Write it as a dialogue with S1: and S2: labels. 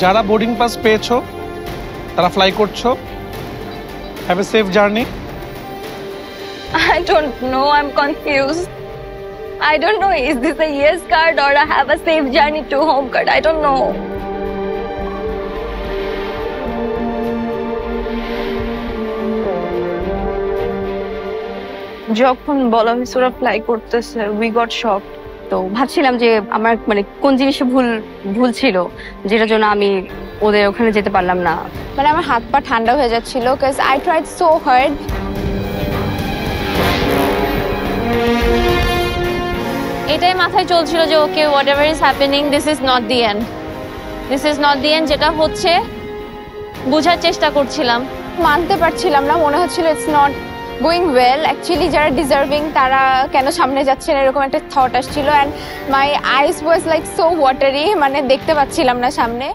S1: যারা boarding pass পেয়েছো তারা ফ্লাই করছো, have a safe journey.
S2: I don't know, I'm confused. I don't know, is this a yes card or a have a safe journey to home card? I don't know. যখন বলা হয়েছে ওরা fly করতেছে, we got shocked. তো ভাবছিলাম যে আমার মানে কোন জিনিসে ভুল ভুল ছিল যেটার জন্য আমি ওদের ওখানে যেতে পারলাম না।
S3: মানে আমার হাত পা ঠান্ডা হয়ে যাচ্ছিল cuz I tried so hard. এটাই মাথায় চলছিল যে ওকে whatever is happening, this is not the end. This is not the end. যেটা হচ্ছে বোঝার চেষ্টা করছিলাম, মানতে পারছিলাম না, মনে হচ্ছিল it's not going well. Actually যারা ডিজার্ভিং তারা কেন সামনে যাচ্ছে না, এরকম একটা থট আসছিল and my eyes was like so watery, মানে দেখতে পাচ্ছিলাম না সামনে।